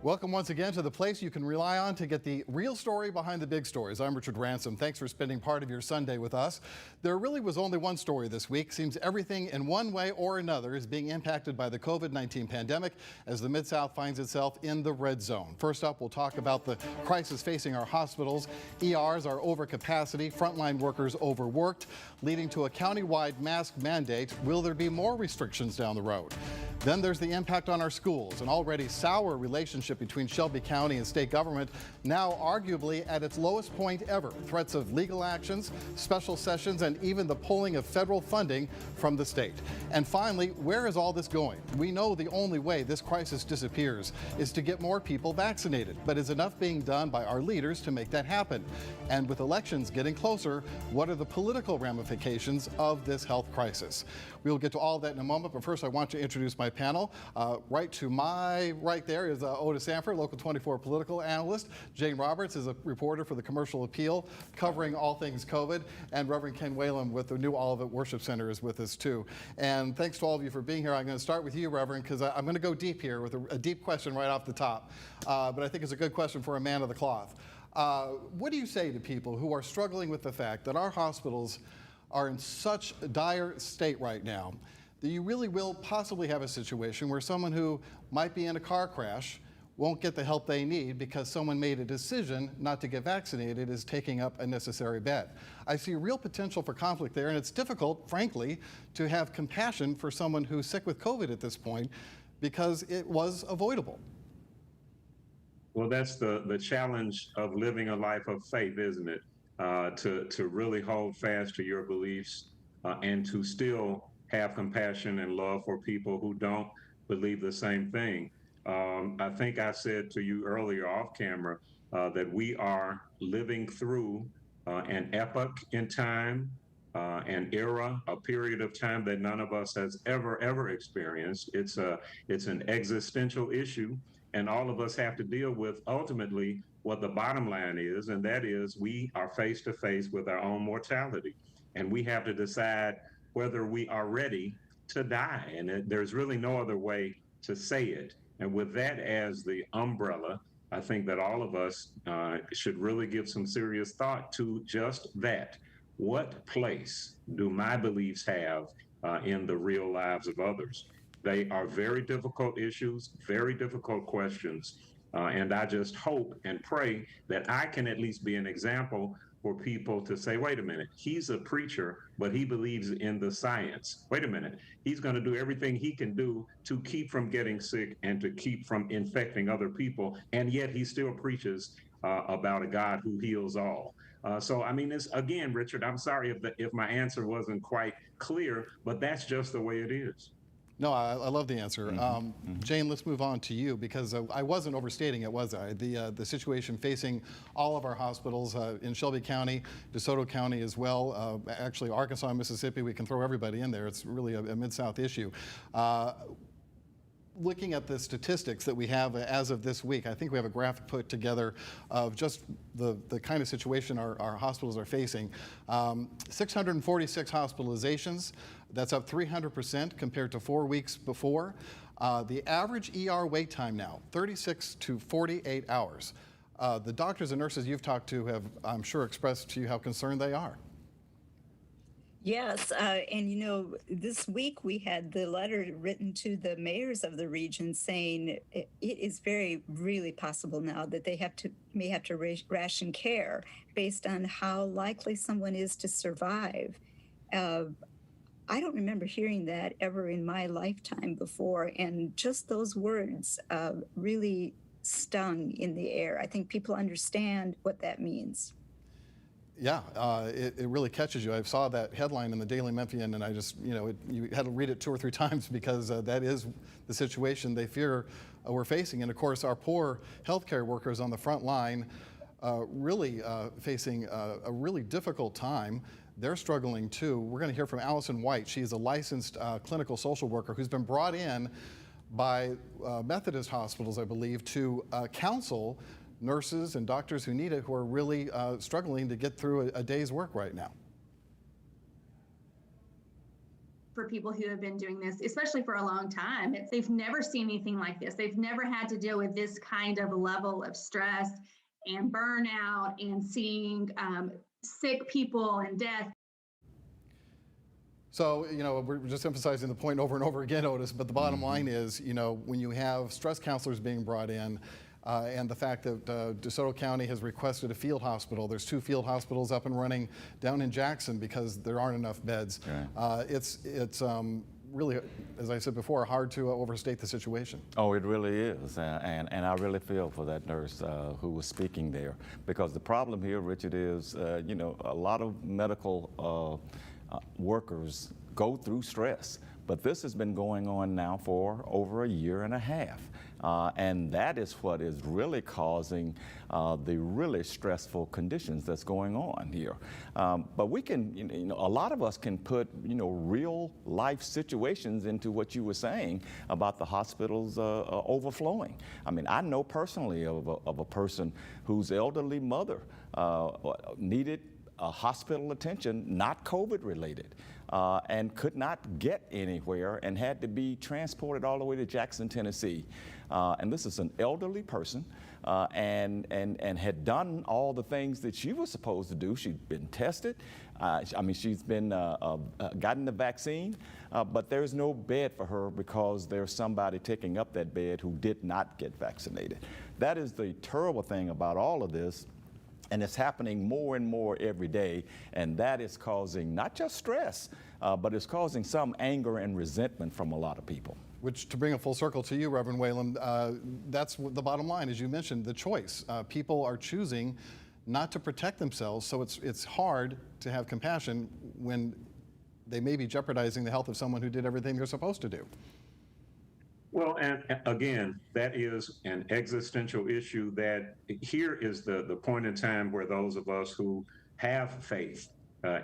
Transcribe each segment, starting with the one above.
Welcome once again to the place you can rely on to get the real story behind the big stories. I'm Richard Ransom. Thanks for spending part of your Sunday with us. There really was only one story this week. Seems everything in one way or another is being impacted by the COVID-19 pandemic as the Mid-South finds itself in the red zone. First up, we'll talk about the crisis facing our hospitals. ERs are over capacity, frontline workers overworked, leading to a county-wide mask mandate. Will there be more restrictions down the road? Then there's the impact on our schools, an already sour relationship between Shelby County and state government, now arguably at its lowest point ever. Threats of legal actions, special sessions, and even the pulling of federal funding from the state. And finally, where is all this going? We know the only way this crisis disappears is to get more people vaccinated. But is enough being done by our leaders to make that happen? And with elections getting closer, what are the political ramifications of this health crisis? We'll get to all that in a moment, but first I want to introduce my panel. Right to my right there is Otis, Sanford, Local 24 political analyst. Jane Roberts is a reporter for the Commercial Appeal, covering all things COVID. And Reverend Ken Whalum with the New Olivet Worship Center is with us too. And thanks to all of you for being here. I'm going to start with you, Reverend, because I'm going to go deep here with a deep question right off the top. But I think it's a good question for a man of the cloth. What do you say to people who are struggling with the fact that our hospitals are in such a dire state right now that you really will possibly have a situation where someone who might be in a car crash won't get the help they need because someone made a decision not to get vaccinated is taking up a necessary bed? I see real potential for conflict there, and it's difficult, frankly, to have compassion for someone who's sick with COVID at this point because it was avoidable. Well, that's the challenge of living a life of faith, isn't it? To really hold fast to your beliefs and to still have compassion and love for people who don't believe the same thing. I think I said to you earlier off camera that we are living through an epoch in time, an era, a period of time that none of us has ever experienced. It's an existential issue, and all of us have to deal with ultimately what the bottom line is, and that is we are face to face with our own mortality, and we have to decide whether we are ready to die. And there's really no other way to say it. And with that as the umbrella, I think that all of us should really give some serious thought to just that. What place do my beliefs have in the real lives of others? They are very difficult issues, very difficult questions. And I just hope and pray that I can at least be an example for people to say, wait a minute, he's a preacher, but he believes in the science. Wait a minute, he's going to do everything he can do to keep from getting sick and to keep from infecting other people. And yet he still preaches about a God who heals all. So, I mean, again, Richard, I'm sorry if my answer wasn't quite clear, but that's just the way it is. No, I love the answer. Jane, let's move on to you because I wasn't overstating it, was I? The situation facing all of our hospitals in Shelby County, DeSoto County as well, actually Arkansas and Mississippi, we can throw everybody in there. It's really a Mid-South issue. Looking at the statistics that we have as of this week, I think we have a graphic put together of just the kind of situation our hospitals are facing. 646 hospitalizations, that's up 300% compared to 4 weeks before. The average ER wait time now, 36 to 48 hours. The doctors and nurses you've talked to have, I'm sure, expressed to you how concerned they are. Yes, and you know, this week we had the letter written to the mayors of the region saying it is really possible now that they may have to ration care based on how likely someone is to survive. I don't remember hearing that ever in my lifetime before, and just those words really stung in the air. I think people understand what that means. Yeah, it really catches you. I saw that headline in the Daily Memphian, and I just, you had to read it 2 or 3 times because that is the situation they fear we're facing. And of course, our poor healthcare workers on the front line really facing a really difficult time. They're struggling too. We're going to hear from Allison White. She's a licensed clinical social worker who's been brought in by Methodist hospitals, I believe, to counsel nurses and doctors who need it, who are really struggling to get through a day's work right now. for people who have been doing this, especially for a long time. They've never seen anything like this. They've never had to deal with this kind of level of stress and burnout and seeing sick people and death. So, we're just emphasizing the point over and over again, Otis, but the bottom line is, when you have stress counselors being brought in, and the fact that DeSoto County has requested a field hospital. There's 2 field hospitals up and running down in Jackson because there aren't enough beds. Right. It's really, as I said before, hard to overstate the situation. Oh, it really is, and I really feel for that nurse who was speaking there, because the problem here, Richard, is a lot of medical workers go through stress, but this has been going on now for over a year and a half. And that is what is really causing the really stressful conditions that's going on here. But we can, a lot of us can put, real life situations into what you were saying about the hospitals overflowing. I mean, I know personally of a person whose elderly mother needed hospital attention, not COVID related, and could not get anywhere and had to be transported all the way to Jackson, Tennessee. And this is an elderly person and had done all the things that she was supposed to do. She'd been tested. She's been gotten the vaccine, but there's no bed for her because there's somebody taking up that bed who did not get vaccinated. That is the terrible thing about all of this. And it's happening more and more every day, and that is causing not just stress, but it's causing some anger and resentment from a lot of people. Which, to bring a full circle to you, Reverend Whalum, that's the bottom line, as you mentioned, the choice. People are choosing not to protect themselves, so it's hard to have compassion when they may be jeopardizing the health of someone who did everything they're supposed to do. Well, and again, that is an existential issue that here is the point in time where those of us who have faith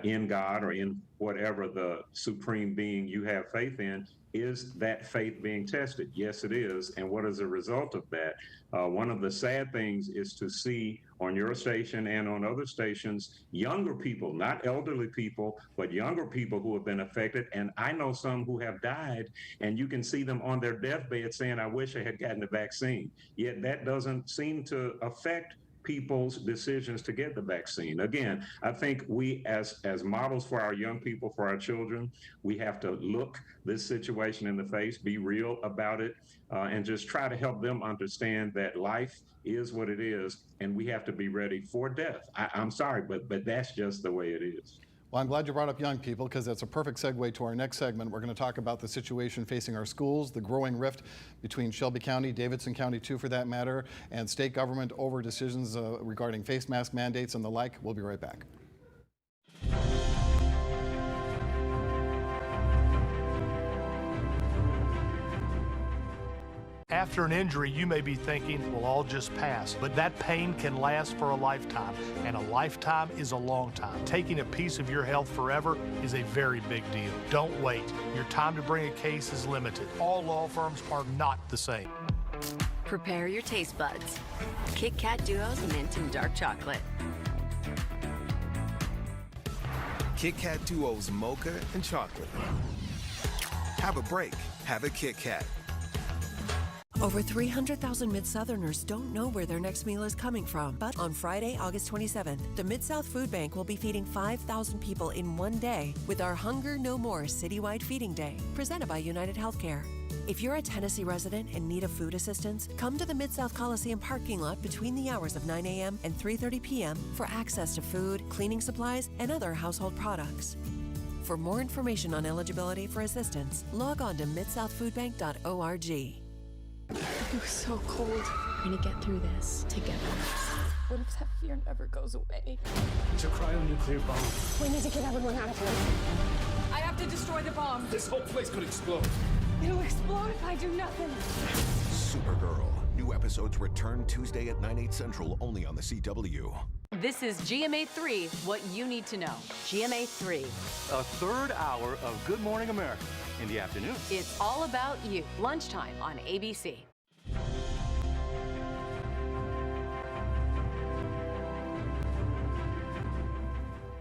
in God or in whatever the supreme being you have faith in, is that faith being tested? Yes, it is. And what is a result of that? One of the sad things is to see on your station and on other stations, younger people, not elderly people, but younger people who have been affected. And I know some who have died, and you can see them on their deathbed saying, I wish I had gotten the vaccine. Yet that doesn't seem to affect people's decisions to get the vaccine. Again, I think we as models for our young people, for our children, we have to look this situation in the face, be real about it, and just try to help them understand that life is what it is, and we have to be ready for death. I'm sorry, but that's just the way it is. Well, I'm glad you brought up young people, because that's a perfect segue to our next segment. We're going to talk about the situation facing our schools, the growing rift between Shelby County, Davidson County too for that matter, and state government over decisions regarding face mask mandates and the like. We'll be right back. After an injury, you may be thinking, we'll all just pass. But that pain can last for a lifetime, and a lifetime is a long time. Taking a piece of your health forever is a very big deal. Don't wait. Your time to bring a case is limited. All law firms are not the same. Prepare your taste buds. Kit Kat Duos Mint and Dark Chocolate. Kit Kat Duos Mocha and Chocolate. Have a break. Have a Kit Kat. Over 300,000 Mid-Southerners don't know where their next meal is coming from. But on Friday, August 27th, the Mid-South Food Bank will be feeding 5,000 people in one day with our Hunger No More Citywide Feeding Day, presented by United Healthcare. If you're a Tennessee resident and need a food assistance, come to the Mid-South Coliseum parking lot between the hours of 9 a.m. and 3:30 p.m. for access to food, cleaning supplies, and other household products. For more information on eligibility for assistance, log on to midsouthfoodbank.org. It was so cold. We're gonna get through this together. What if that fear never goes away? It's a cryonuclear bomb. We need to get everyone out of here. I have to destroy the bomb. This whole place could explode. It'll explode if I do nothing. Supergirl. New episodes return Tuesday at 9/8 Central, only on the CW. This is GMA3, what you need to know. GMA3. A third hour of Good Morning America in the afternoon. It's all about you. Lunchtime on ABC.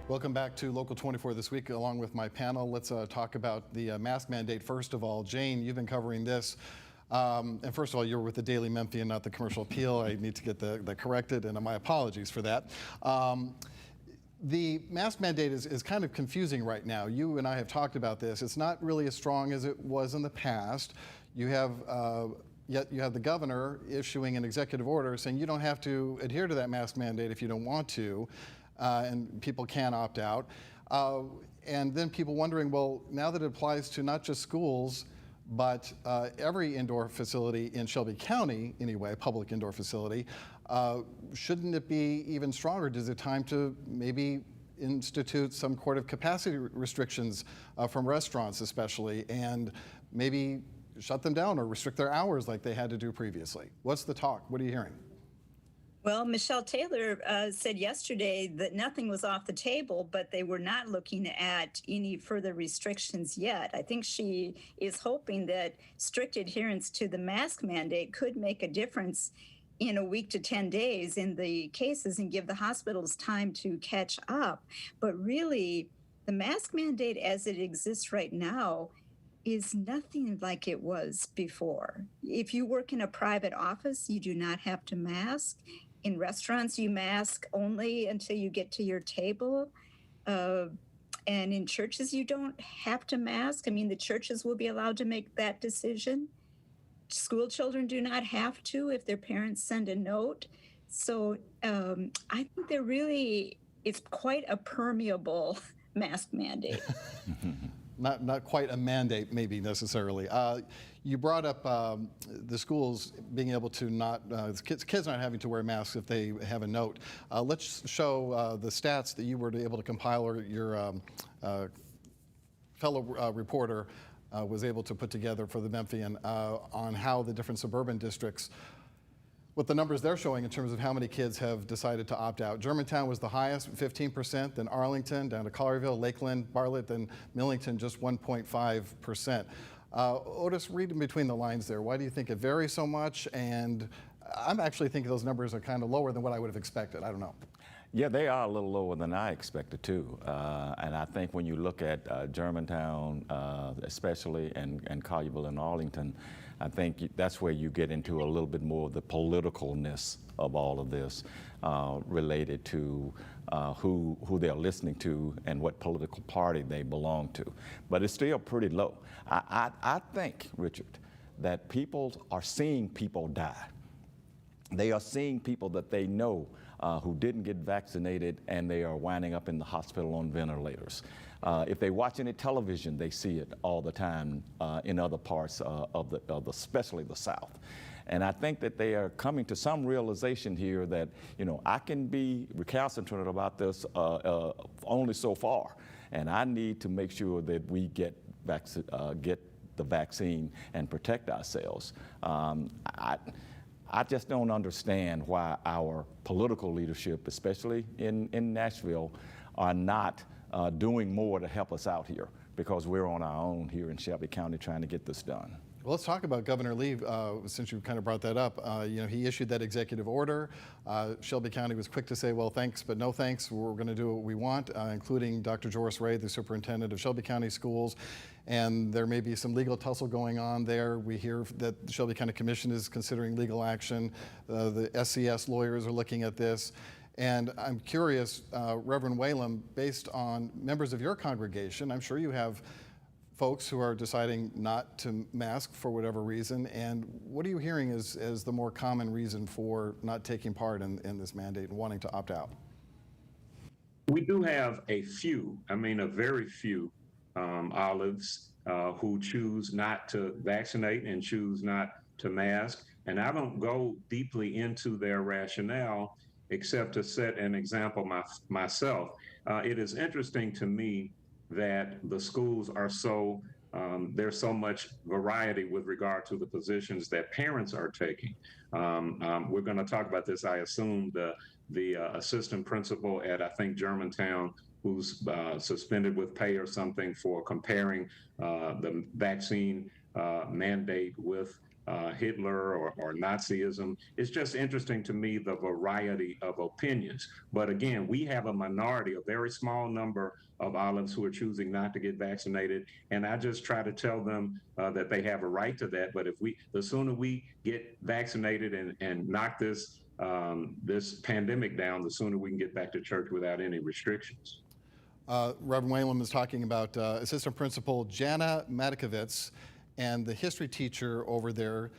Welcome back to Local 24 this week, along with my panel. Let's talk about the mask mandate first of all. Jane, you've been covering this. And first of all, you're with the Daily Memphian, not the Commercial Appeal. I need to get that corrected, and my apologies for that. The mask mandate is kind of confusing right now. You and I have talked about this. It's not really as strong as it was in the past. You have yet you have the governor issuing an executive order saying you don't have to adhere to that mask mandate if you don't want to, and people can opt out. And then people wondering, well, now that it applies to not just schools, but every indoor facility in Shelby County, anyway, public indoor facility, shouldn't it be even stronger? Is it time to maybe institute some sort of capacity restrictions from restaurants especially, and maybe shut them down or restrict their hours like they had to do previously? What's the talk? What are you hearing? Well, Michelle Taylor said yesterday that nothing was off the table, but they were not looking at any further restrictions yet. I think she is hoping that strict adherence to the mask mandate could make a difference in a week to 10 days in the cases and give the hospitals time to catch up. But really, the mask mandate as it exists right now is nothing like it was before. If you work in a private office, you do not have to mask. In restaurants, you mask only until you get to your table. And in churches, you don't have to mask. I mean, the churches will be allowed to make that decision. School children do not have to if their parents send a note. So I think there really is quite a permeable mask mandate. Not quite a mandate, maybe necessarily. You brought up the schools being able to not, kids not having to wear masks if they have a note. Let's show the stats that you were able to compile, or your fellow reporter was able to put together for the Memphian on how the different suburban districts, what the numbers they're showing in terms of how many kids have decided to opt out. Germantown was the highest, 15%, then Arlington, down to Collierville, Lakeland, Bartlett, then Millington, just 1.5%. Otis, read in between the lines there. Why do you think it varies so much? And I'm actually thinking those numbers are kind of lower than what I would have expected. I don't know. Yeah, they are a little lower than I expected too. And I think when you look at Germantown especially, and Collierville and Arlington, I think that's where you get into a little bit more of the politicalness of all of this related to who they're listening to and what political party they belong to. But it's still pretty low. I think, Richard, that people are seeing people die. They are seeing people that they know who didn't get vaccinated, and they are winding up in the hospital on ventilators. If they watch any television, they see it all the time in other parts of especially the South. And I think that they are coming to some realization here that, I can be recalcitrant about this only so far, and I need to make sure that we get the vaccine and protect ourselves. I just don't understand why our political leadership, especially in Nashville, are not doing more to help us out here, because we're on our own here in Shelby County trying to get this done. Well, let's talk about Governor Lee, since you kind of brought that up. He issued that executive order. Shelby County was quick to say, well, thanks, but no thanks. We're going to do what we want, including Dr. Joris Ray, the superintendent of Shelby County Schools. And there may be some legal tussle going on there. We hear that the Shelby County Commission is considering legal action. The SCS lawyers are looking at this. And I'm curious, Reverend Whalum, based on members of your congregation, I'm sure you have folks who are deciding not to mask for whatever reason, and what are you hearing as the more common reason for not taking part in this mandate and wanting to opt out? We do have a very few olives who choose not to vaccinate and choose not to mask, and I don't go deeply into their rationale except to set an example myself. It is interesting to me that the schools are there's so much variety with regard to the positions that parents are taking. We're going to talk about this, I assume, the assistant principal at, I think, Germantown, who's suspended with pay or something for comparing the vaccine mandate with Hitler or Nazism. It's just interesting to me, the variety of opinions. But again, we have a minority, a very small number of olives who are choosing not to get vaccinated. And I just try to tell them that they have a right to that. But the sooner we get vaccinated and knock this pandemic down, the sooner we can get back to church without any restrictions. Reverend Whalum is talking about Assistant Principal Jana Matikovitz and the history teacher over there,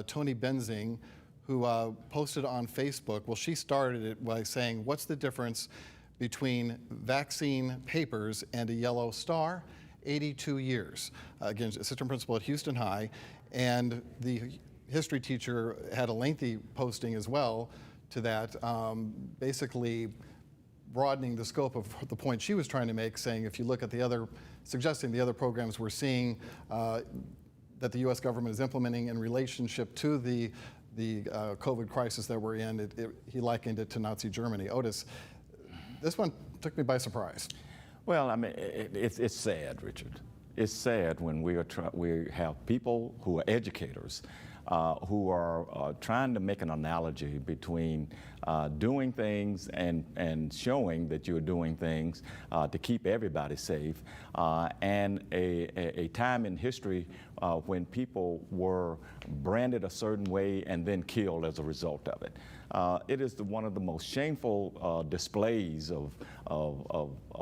Tony Benzing, who posted on Facebook. Well, she started it by saying, what's the difference between vaccine papers and a yellow star? 82 years. Again, assistant principal at Houston High. And the history teacher had a lengthy posting as well to that, basically broadening the scope of the point she was trying to make, saying if you look at suggesting the other programs we're seeing that the U.S. government is implementing in relationship to the COVID crisis that we're in, he likened it to Nazi Germany. Otis, this one took me by surprise. Well, I mean, it's sad, Richard. It's sad when we have people who are educators who are trying to make an analogy between doing things and showing that you're doing things to keep everybody safe, and a time in history when people were branded a certain way and then killed as a result of it. It is one of the most shameful displays of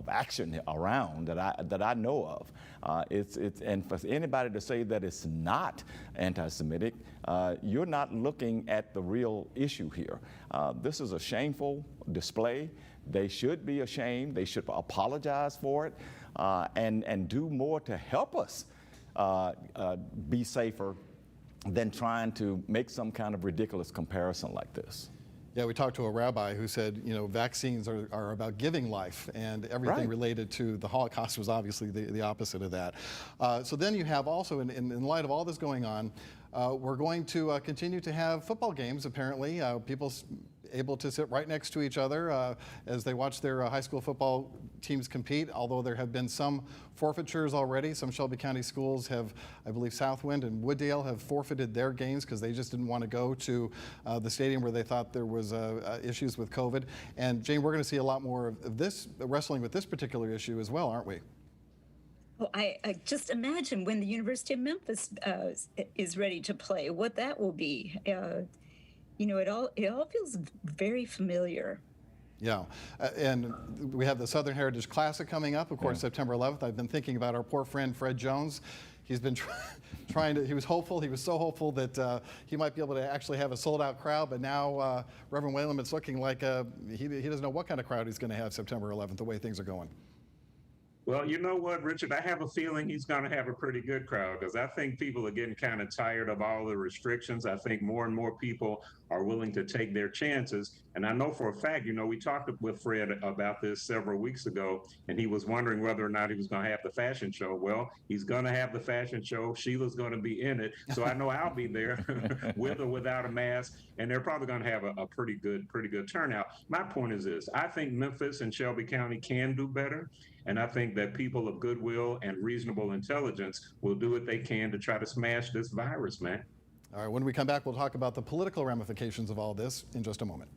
action around that I know of. And for anybody to say that it's not anti-Semitic, you're not looking at the real issue here. This is a shameful display. They should be ashamed. They should apologize for it and do more to help us be safer than trying to make some kind of ridiculous comparison like this. Yeah, we talked to a rabbi who said, vaccines are about giving life, and everything related to the Holocaust was obviously the opposite of that. So then you have also, in light of all this going on, we're going to continue to have football games, apparently. People able to sit right next to each other as they watch their high school football teams compete, although there have been some forfeitures already. Some Shelby County schools have, I believe Southwind and Wooddale have forfeited their games because they just didn't want to go to the stadium where they thought there was issues with COVID. And Jane, we're going to see a lot more of this, wrestling with this particular issue as well, aren't we? Well, I just imagine when the University of Memphis is ready to play, what that will be. It all feels very familiar. Yeah, and we have the Southern Heritage Classic coming up, of course, September 11th. I've been thinking about our poor friend Fred Jones. He's been trying to, he was hopeful, he was so hopeful that he might be able to actually have a sold-out crowd, but now Reverend Whalum, it's looking like he doesn't know what kind of crowd he's going to have September 11th, the way things are going. Well, you know what, Richard? I have a feeling he's going to have a pretty good crowd because I think people are getting kind of tired of all the restrictions. I think more and more people are willing to take their chances. And I know for a fact, we talked with Fred about this several weeks ago, and he was wondering whether or not he was going to have the fashion show. Well, he's going to have the fashion show. Sheila's going to be in it. So I know I'll be there with or without a mask. And they're probably going to have a pretty good turnout. My point is this. I think Memphis and Shelby County can do better. And I think that people of goodwill and reasonable intelligence will do what they can to try to smash this virus, man. All right, when we come back, we'll talk about the political ramifications of all this in just a moment.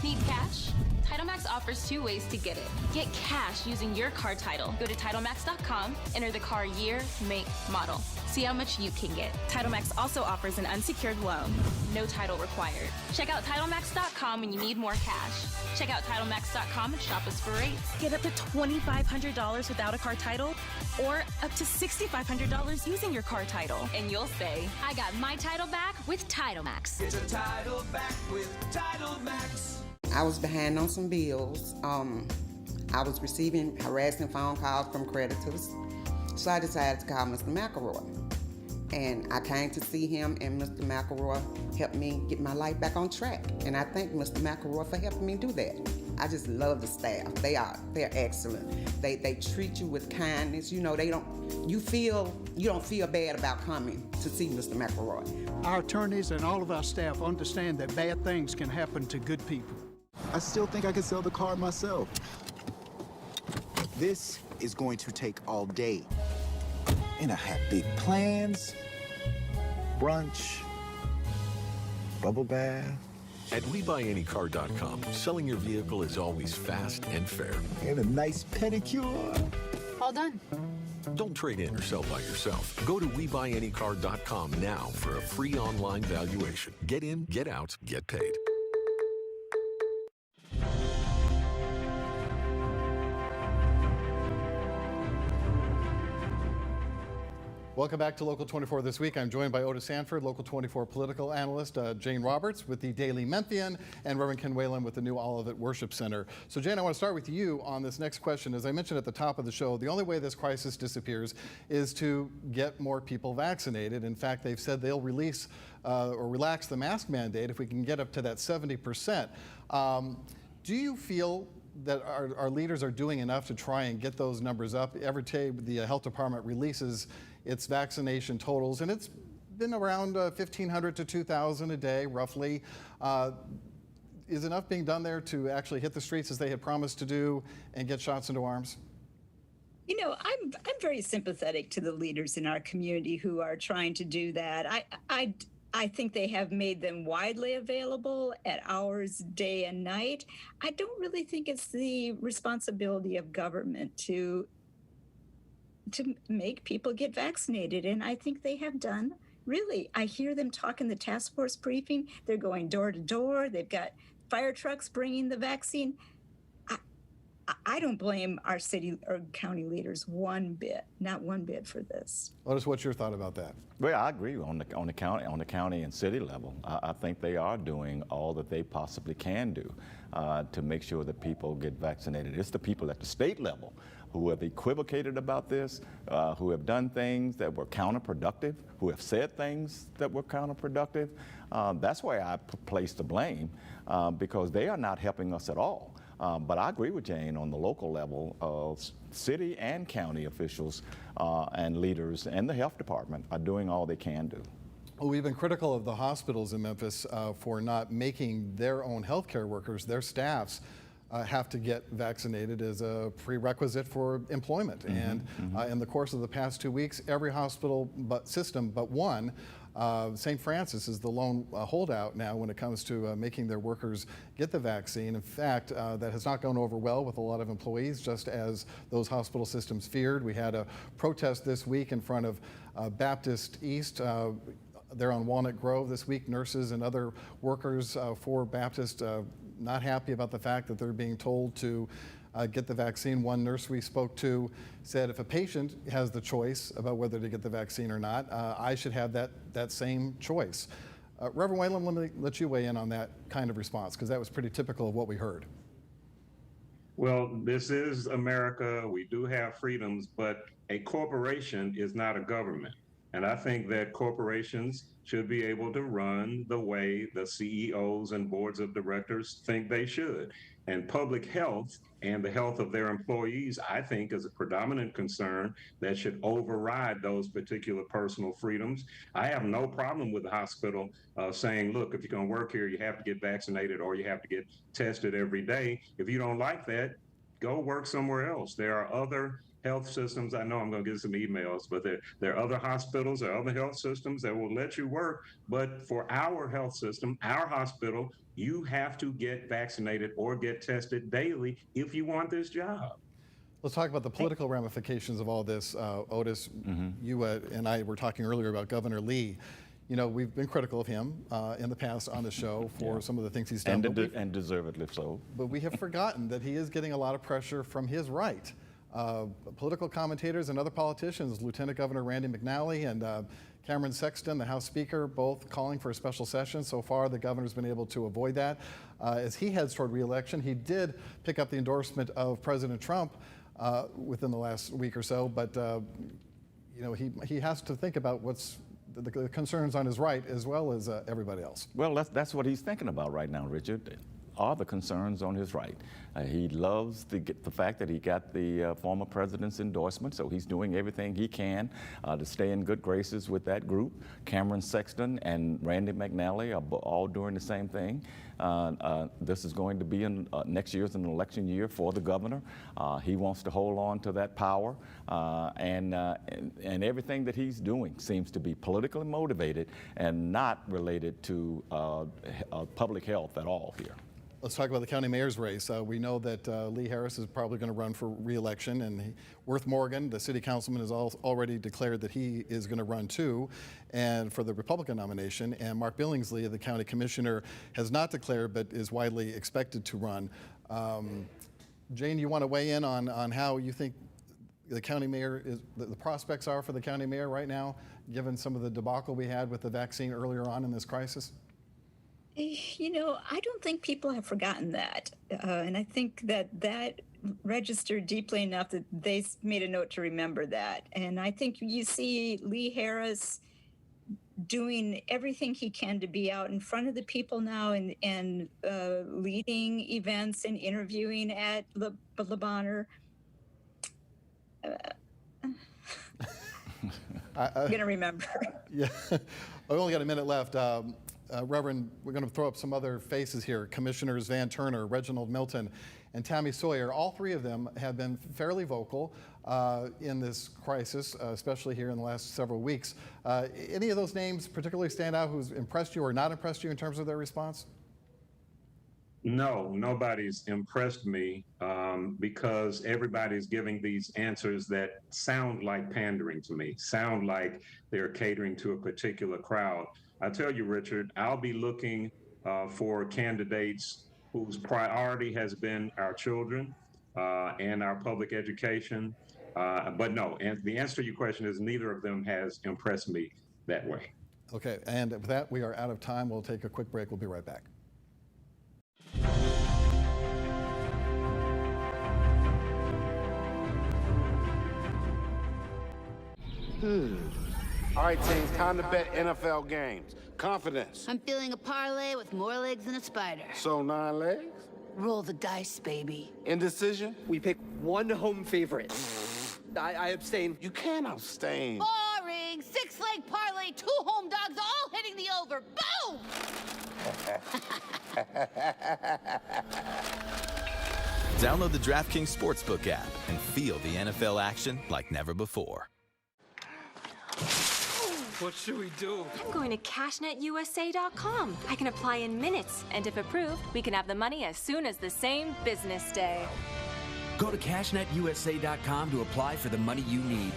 Need cash? TitleMax offers 2 ways to get it. Get cash using your car title. Go to TitleMax.com, enter the car year, make, model. See how much you can get. TitleMax also offers an unsecured loan. No title required. Check out TitleMax.com when you need more cash. Check out TitleMax.com and shop us for rates. Get up to $2,500 without a car title, or up to $6,500 using your car title. And you'll say, I got my title back with TitleMax. Get your title back with TitleMax. I was behind on some bills. I was receiving harassing phone calls from creditors. So I decided to call Mr. McElroy. And I came to see him, and Mr. McElroy helped me get my life back on track. And I thank Mr. McElroy for helping me do that. I just love the staff. They're excellent. They treat you with kindness. You don't feel bad about coming to see Mr. McElroy. Our attorneys and all of our staff understand that bad things can happen to good people. I still think I could sell the car myself. This is going to take all day. And I have big plans. Brunch, bubble bath. At WeBuyAnyCar.com, selling your vehicle is always fast and fair. And a nice pedicure. All done. Don't trade in or sell by yourself. Go to WeBuyAnyCar.com now for a free online valuation. Get in, get out, get paid. Welcome back to Local 24 this week. I'm joined by Otis Sanford, Local 24 political analyst, Jane Roberts with the Daily Memphian, and Reverend Ken Whalum with the New Olivet Worship Center. So Jane, I want to start with you on this next question. As I mentioned at the top of the show, the only way this crisis disappears is to get more people vaccinated. In fact, they've said they'll release or relax the mask mandate if we can get up to that 70%. Do you feel that our leaders are doing enough to try and get those numbers up? Every day the health department releases its vaccination totals, and it's been around 1,500 to 2,000 a day, roughly. Is enough being done there to actually hit the streets as they had promised to do and get shots into arms? You know, I'm very sympathetic to the leaders in our community who are trying to do that. I think they have made them widely available at hours, day and night. I don't really think it's the responsibility of government to make people get vaccinated, and I think they have done. Really, I hear them talk in the task force briefing. They're going door to door. They've got fire trucks bringing the vaccine. I don't blame our city or county leaders one bit, not one bit, for this. Otis, what's your thought about that? Well, I agree on the county and city level. I think they are doing all that they possibly can do to make sure that people get vaccinated. It's the people at the state level who have equivocated about this, who have done things that were counterproductive, who have said things that were counterproductive. That's why I place the blame, because they are not helping us at all. But I agree with Jane on the local level of city and county officials and leaders and the health department are doing all they can do. Well, we've been critical of the hospitals in Memphis for not making their own healthcare workers, their staffs, have to get vaccinated as a prerequisite for employment. And in the course of the past 2 weeks, every hospital system but one, St. Francis, is the lone holdout now when it comes to making their workers get the vaccine. In fact, that has not gone over well with a lot of employees, just as those hospital systems feared. We had a protest this week in front of Baptist East. They're on Walnut Grove this week. Nurses and other workers for Baptist not happy about the fact that they're being told to get the vaccine. One nurse we spoke to said if a patient has the choice about whether to get the vaccine or not, I should have that same choice. Reverend Whalum, let me let you weigh in on that kind of response, because that was pretty typical of what we heard. Well, this is America. We do have freedoms, but a corporation is not a government. And I think that corporations should be able to run the way the CEOs and boards of directors think they should. And public health and the health of their employees, I think, is a predominant concern that should override those particular personal freedoms. I have no problem with the hospital saying, look, if you're going to work here, you have to get vaccinated or you have to get tested every day. If you don't like that, go work somewhere else. There are other health systems. I know I'm going to get some emails, but there are other hospitals, there are other health systems that will let you work. But for our health system, our hospital, you have to get vaccinated or get tested daily if you want this job. Let's talk about the political ramifications of all this. Otis, you and I were talking earlier about Governor Lee. You know, we've been critical of him in the past on the show for some of the things he's done. And deservedly so. But we have forgotten that he is getting a lot of pressure from his right. Political commentators and other politicians, Lieutenant Governor Randy McNally and Cameron Sexton, the House Speaker, both calling for a special session. So far, the governor's been able to avoid that. As he heads toward re-election, he did pick up the endorsement of President Trump within the last week or so, but you know, he has to think about what's the concerns on his right as well as everybody else. Well, that's what he's thinking about right now, Richard. are the concerns on his right. He loves the fact that he got the former president's endorsement, so he's doing everything he can to stay in good graces with that group. Cameron Sexton and Randy McNally are all doing the same thing. This is going to be next year's an election year for the governor. He wants to hold on to that power, and everything that he's doing seems to be politically motivated and not related to public health at all here. Let's talk about the county mayor's race. We know that Lee Harris is probably going to run for re-election, and Worth Morgan, the city councilman, has already declared that he is going to run too, and for the Republican nomination. And Mark Billingsley, the county commissioner, has not declared but is widely expected to run. Jane, you want to weigh in on how you think the county mayor the prospects are for the county mayor right now, given some of the debacle we had with the vaccine earlier on in this crisis? You know, I don't think people have forgotten that. And I think that registered deeply enough that they made a note to remember that. And I think you see Lee Harris doing everything he can to be out in front of the people now and leading events and interviewing at Le Bonheur. I'm going to remember. Yeah, I've only got a minute left. Reverend, we're going to throw up some other faces here. Commissioners Van Turner, Reginald Milton, and Tammy Sawyer. All three of them have been fairly vocal in this crisis, especially here in the last several weeks. Any of those names particularly stand out who's impressed you or not impressed you in terms of their response? No, nobody's impressed me because everybody's giving these answers that sound like pandering to me, sound like they're catering to a particular crowd. I tell you, Richard, I'll be looking for candidates whose priority has been our children and our public education. But no, and the answer to your question is neither of them has impressed me that way. Okay, and with that, we are out of time. We'll take a quick break. We'll be right back. All right, team, time to bet NFL games. Confidence. I'm feeling a parlay with more legs than a spider. So 9 legs? Roll the dice, baby. Indecision? We pick one home favorite. I abstain. You can't abstain. Boring! 6-leg parlay, 2 home dogs, all hitting the over. Boom! Download the DraftKings Sportsbook app and feel the NFL action like never before. What should we do? I'm going to CashNetUSA.com. I can apply in minutes, and if approved, we can have the money as soon as the same business day. Go to CashNetUSA.com to apply for the money you need.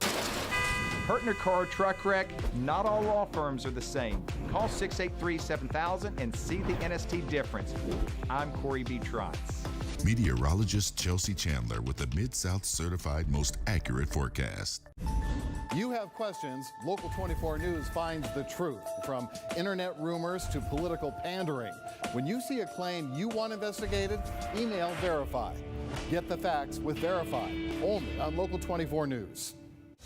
Hurt in your car, truck wreck? Not all law firms are the same. Call 683-7000 and see the NST difference. I'm Corey B. Trotz. Meteorologist Chelsea Chandler with the Mid-South Certified Most Accurate Forecast. You have questions, Local 24 News finds the truth. From internet rumors to political pandering. When you see a claim you want investigated, email Verify. Get the facts with Verify, only on Local 24 News.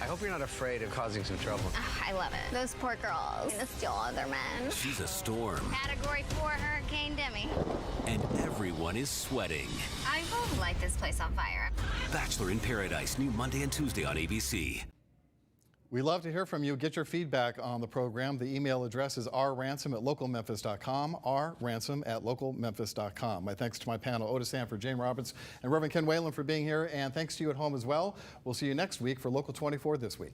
I hope you're not afraid of causing some trouble. I love it. Those poor girls to steal other men. She's a storm. Category 4 Hurricane Demi. And everyone is sweating. I will light this place on fire. Bachelor in Paradise, new Monday and Tuesday on ABC. We love to hear from you. Get your feedback on the program. The email address is rransom@localmemphis.com, rransom@localmemphis.com. My thanks to my panel, Otis, Sanford, Jane Roberts, and Reverend Ken Whalum for being here, and thanks to you at home as well. We'll see you next week for Local 24 This Week.